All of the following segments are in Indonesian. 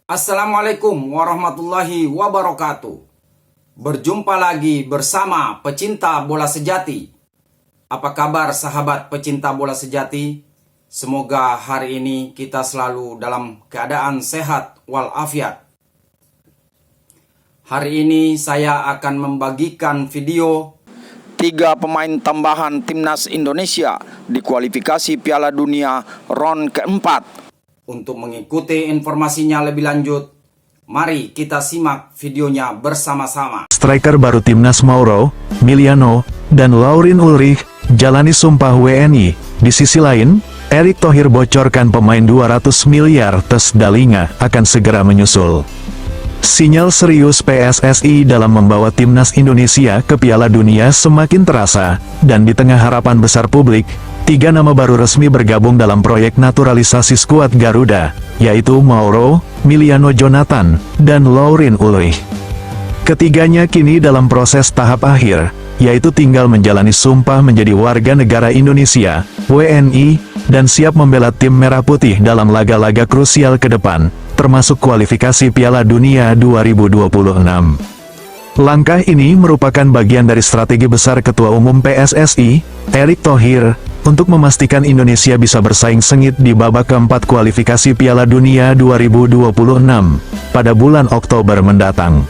Assalamualaikum warahmatullahi wabarakatuh. Berjumpa lagi bersama pecinta bola sejati. Apa kabar sahabat pecinta bola sejati? Semoga hari ini kita selalu dalam keadaan sehat walafiat. Hari ini saya akan membagikan video 3 pemain tambahan timnas Indonesia di kualifikasi Piala Dunia round keempat. Untuk mengikuti informasinya lebih lanjut, mari kita simak videonya bersama-sama. Striker baru timnas Mauro, Miliano, dan Laurin Ulrich jalani sumpah WNI. Di sisi lain, Erick Thohir bocorkan pemain 200 miliar tes Dalinga akan segera menyusul. Sinyal serius PSSI dalam membawa timnas Indonesia ke Piala Dunia semakin terasa, dan di tengah harapan besar publik, 3 nama baru resmi bergabung dalam proyek naturalisasi skuad Garuda, yaitu Mauro, Miliano Jonathan, dan Laurin Ulrich. Ketiganya kini dalam proses tahap akhir, yaitu tinggal menjalani sumpah menjadi warga negara Indonesia, WNI, dan siap membela tim Merah Putih dalam laga-laga krusial ke depan, termasuk kualifikasi Piala Dunia 2026. Langkah ini merupakan bagian dari strategi besar Ketua Umum PSSI, Erick Thohir, untuk memastikan Indonesia bisa bersaing sengit di babak keempat kualifikasi Piala Dunia 2026 pada bulan Oktober mendatang.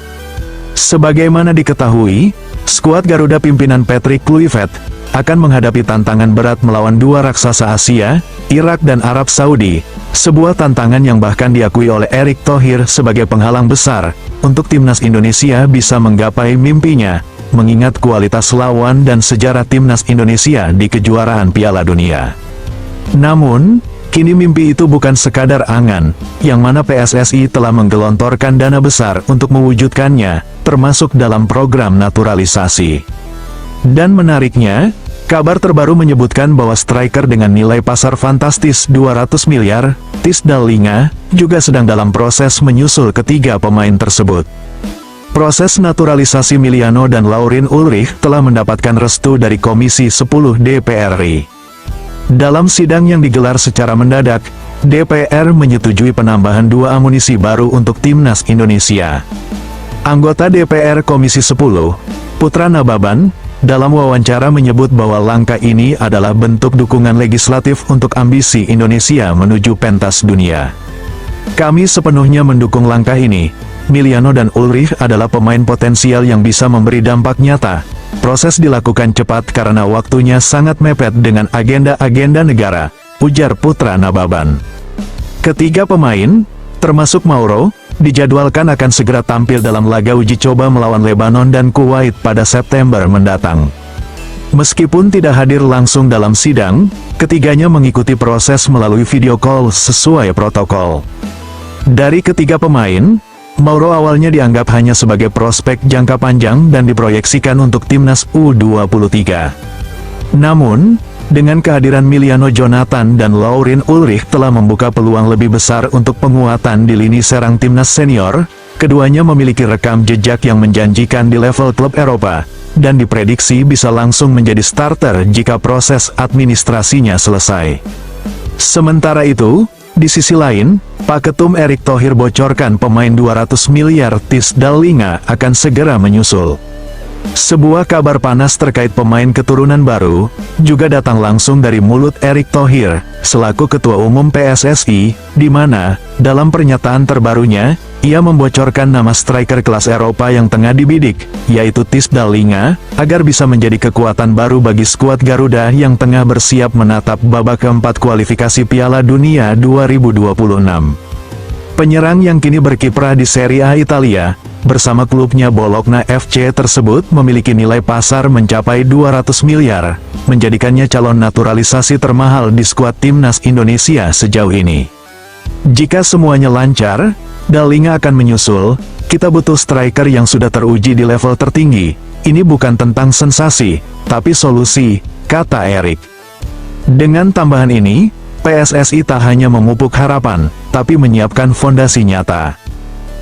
Sebagaimana diketahui, skuad Garuda pimpinan Patrick Kluivert akan menghadapi tantangan berat melawan 2 raksasa Asia, Irak dan Arab Saudi, sebuah tantangan yang bahkan diakui oleh Erick Thohir sebagai penghalang besar untuk timnas Indonesia bisa menggapai mimpinya, mengingat kualitas lawan dan sejarah timnas Indonesia di kejuaraan Piala Dunia. Namun, kini mimpi itu bukan sekadar angan, yang mana PSSI telah menggelontorkan dana besar untuk mewujudkannya, termasuk dalam program naturalisasi. Dan menariknya, kabar terbaru menyebutkan bahwa striker dengan nilai pasar fantastis 200 miliar, Theis Dallinga, juga sedang dalam proses menyusul ketiga pemain tersebut. Proses naturalisasi Miliano dan Laurin Ulrich telah mendapatkan restu dari Komisi 10 DPR RI. Dalam sidang yang digelar secara mendadak, DPR menyetujui penambahan 2 amunisi baru untuk timnas Indonesia. Anggota DPR Komisi 10, Putra Nababan, dalam wawancara menyebut bahwa langkah ini adalah bentuk dukungan legislatif untuk ambisi Indonesia menuju pentas dunia. Kami sepenuhnya mendukung langkah ini. Miliano dan Ulrich adalah pemain potensial yang bisa memberi dampak nyata. Proses dilakukan cepat karena waktunya sangat mepet dengan agenda-agenda negara, ujar Putra Nababan. Ketiga pemain, termasuk Mauro, dijadwalkan akan segera tampil dalam laga uji coba melawan Lebanon dan Kuwait pada September mendatang. Meskipun tidak hadir langsung dalam sidang, ketiganya mengikuti proses melalui video call sesuai protokol. Dari ketiga pemain, Mauro awalnya dianggap hanya sebagai prospek jangka panjang dan diproyeksikan untuk timnas U23. Namun, dengan kehadiran Miliano Jonathan dan Laurin Ulrich telah membuka peluang lebih besar untuk penguatan di lini serang timnas senior. Keduanya memiliki rekam jejak yang menjanjikan di level klub Eropa, dan diprediksi bisa langsung menjadi starter jika proses administrasinya selesai. Sementara itu, di sisi lain, Pak Ketum Erick Thohir bocorkan pemain 200 miliar Theis Dallinga akan segera menyusul. Sebuah kabar panas terkait pemain keturunan baru, juga datang langsung dari mulut Erick Thohir, selaku Ketua Umum PSSI, di mana, dalam pernyataan terbarunya, ia membocorkan nama striker kelas Eropa yang tengah dibidik, yaitu Theis Dallinga, agar bisa menjadi kekuatan baru bagi skuad Garuda yang tengah bersiap menatap babak keempat kualifikasi Piala Dunia 2026. Penyerang yang kini berkiprah di Serie A Italia, bersama klubnya Bologna FC tersebut memiliki nilai pasar mencapai 200 miliar, menjadikannya calon naturalisasi termahal di skuad timnas Indonesia sejauh ini. Jika semuanya lancar, Dallinga akan menyusul. Kita butuh striker yang sudah teruji di level tertinggi. Ini bukan tentang sensasi, tapi solusi, kata Erick. Dengan tambahan ini, PSSI tak hanya memupuk harapan, tapi menyiapkan fondasi nyata.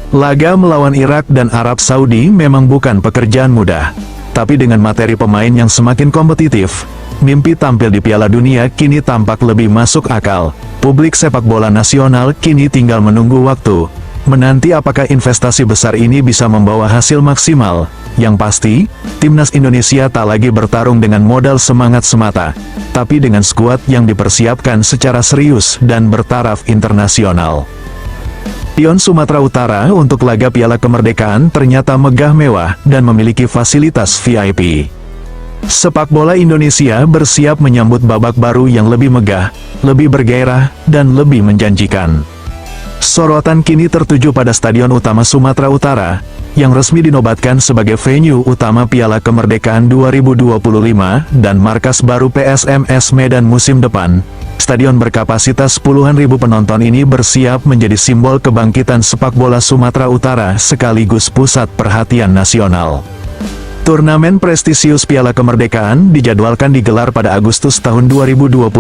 Laga melawan Irak dan Arab Saudi memang bukan pekerjaan mudah. Tapi dengan materi pemain yang semakin kompetitif, mimpi tampil di Piala Dunia kini tampak lebih masuk akal. Publik sepak bola nasional kini tinggal menunggu waktu. menanti apakah investasi besar ini bisa membawa hasil maksimal. Yang pasti, timnas Indonesia tak lagi bertarung dengan modal semangat semata, tapi dengan skuad yang dipersiapkan secara serius dan bertaraf internasional. Stadion Sumatera Utara untuk laga Piala Kemerdekaan ternyata megah mewah dan memiliki fasilitas VIP. Sepak bola Indonesia bersiap menyambut babak baru yang lebih megah, lebih bergairah, dan lebih menjanjikan. Sorotan kini tertuju pada Stadion Utama Sumatera Utara, yang resmi dinobatkan sebagai venue utama Piala Kemerdekaan 2025 dan markas baru PSMS Medan musim depan. Stadion berkapasitas puluhan ribu penonton ini bersiap menjadi simbol kebangkitan sepak bola Sumatera Utara sekaligus pusat perhatian nasional. Turnamen prestisius Piala Kemerdekaan dijadwalkan digelar pada Agustus tahun 2025,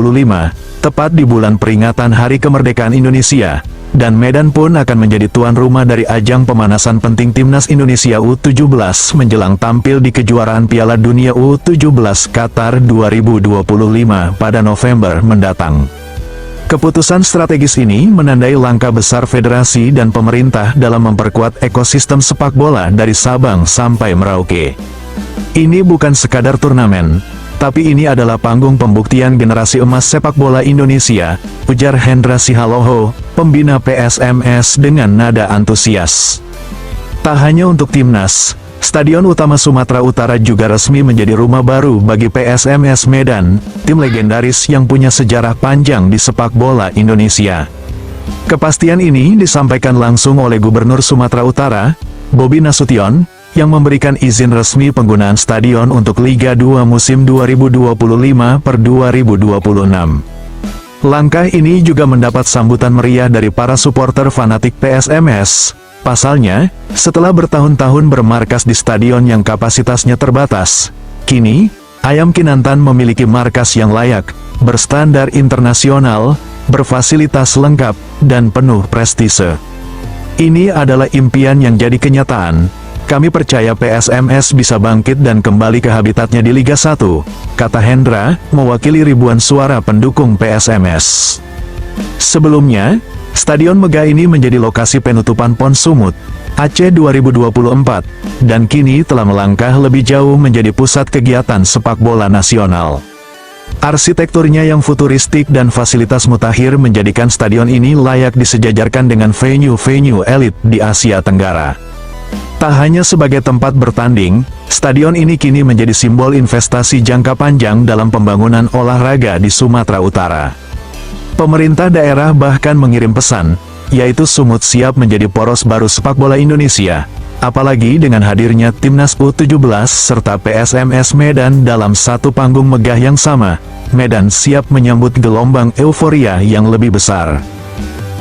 tepat di bulan peringatan Hari Kemerdekaan Indonesia, dan Medan pun akan menjadi tuan rumah dari ajang pemanasan penting Timnas Indonesia U17 menjelang tampil di kejuaraan Piala Dunia U17 Qatar 2025 pada November mendatang. Keputusan strategis ini menandai langkah besar federasi dan pemerintah dalam memperkuat ekosistem sepak bola dari Sabang sampai Merauke. Ini bukan sekadar turnamen, tapi ini adalah panggung pembuktian generasi emas sepak bola Indonesia, ujar Hendra Sihaloho, pembina PSMS dengan nada antusias. Tak hanya untuk timnas, Stadion Utama Sumatera Utara juga resmi menjadi rumah baru bagi PSMS Medan, tim legendaris yang punya sejarah panjang di sepak bola Indonesia. Kepastian ini disampaikan langsung oleh Gubernur Sumatera Utara, Bobi Nasution, yang memberikan izin resmi penggunaan stadion untuk Liga 2 musim 2025 per 2026. Langkah ini juga mendapat sambutan meriah dari para supporter fanatik PSMS. Pasalnya, setelah bertahun-tahun bermarkas di stadion yang kapasitasnya terbatas, kini, Ayam Kinantan memiliki markas yang layak, berstandar internasional, berfasilitas lengkap, dan penuh prestise. Ini adalah impian yang jadi kenyataan. Kami percaya PSMS bisa bangkit dan kembali ke habitatnya di Liga 1, kata Hendra, mewakili ribuan suara pendukung PSMS. Sebelumnya, stadion megah ini menjadi lokasi penutupan PON Sumut, Aceh 2024, dan kini telah melangkah lebih jauh menjadi pusat kegiatan sepak bola nasional. Arsitekturnya yang futuristik dan fasilitas mutakhir menjadikan stadion ini layak disejajarkan dengan venue-venue elit di Asia Tenggara. Tak hanya sebagai tempat bertanding, stadion ini kini menjadi simbol investasi jangka panjang dalam pembangunan olahraga di Sumatera Utara. Pemerintah daerah bahkan mengirim pesan, yaitu Sumut siap menjadi poros baru sepak bola Indonesia. Apalagi dengan hadirnya Timnas U17 serta PSMS Medan dalam satu panggung megah yang sama, Medan siap menyambut gelombang euforia yang lebih besar.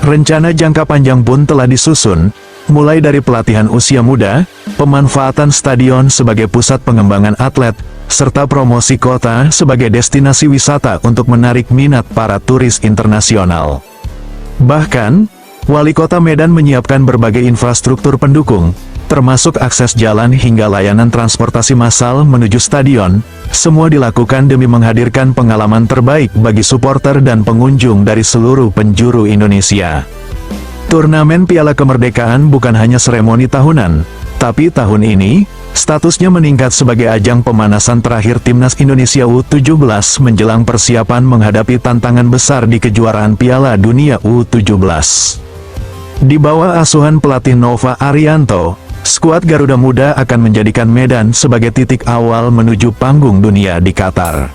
Rencana jangka panjang pun telah disusun, mulai dari pelatihan usia muda, pemanfaatan stadion sebagai pusat pengembangan atlet, serta promosi kota sebagai destinasi wisata untuk menarik minat para turis internasional. Bahkan, Wali Kota Medan menyiapkan berbagai infrastruktur pendukung, termasuk akses jalan hingga layanan transportasi massal menuju stadion, semua dilakukan demi menghadirkan pengalaman terbaik bagi supporter dan pengunjung dari seluruh penjuru Indonesia. Turnamen Piala Kemerdekaan bukan hanya seremoni tahunan, tapi tahun ini, statusnya meningkat sebagai ajang pemanasan terakhir Timnas Indonesia U17 menjelang persiapan menghadapi tantangan besar di kejuaraan Piala Dunia U17. Di bawah asuhan pelatih Nova Arianto, skuad Garuda Muda akan menjadikan Medan sebagai titik awal menuju panggung dunia di Qatar.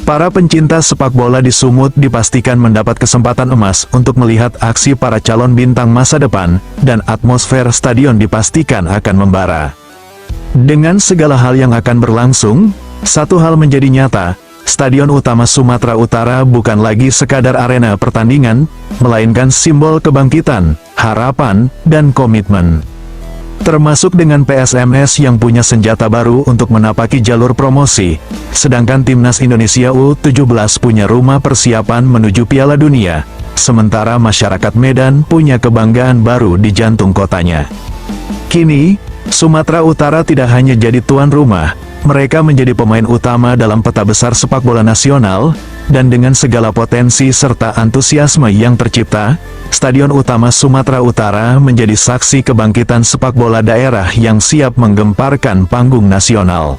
Para pencinta sepak bola di Sumut dipastikan mendapat kesempatan emas untuk melihat aksi para calon bintang masa depan, dan atmosfer stadion dipastikan akan membara. Dengan segala hal yang akan berlangsung, satu hal menjadi nyata, Stadion Utama Sumatera Utara bukan lagi sekadar arena pertandingan, melainkan simbol kebangkitan, harapan, dan komitmen. Termasuk dengan PSMS yang punya senjata baru untuk menapaki jalur promosi, sedangkan Timnas Indonesia U17 punya rumah persiapan menuju Piala Dunia, sementara masyarakat Medan punya kebanggaan baru di jantung kotanya. Kini, Sumatera Utara tidak hanya jadi tuan rumah, Mereka menjadi pemain utama dalam peta besar sepak bola nasional, dan dengan segala potensi serta antusiasme yang tercipta, Stadion Utama Sumatera Utara menjadi saksi kebangkitan sepak bola daerah yang siap menggemparkan panggung nasional.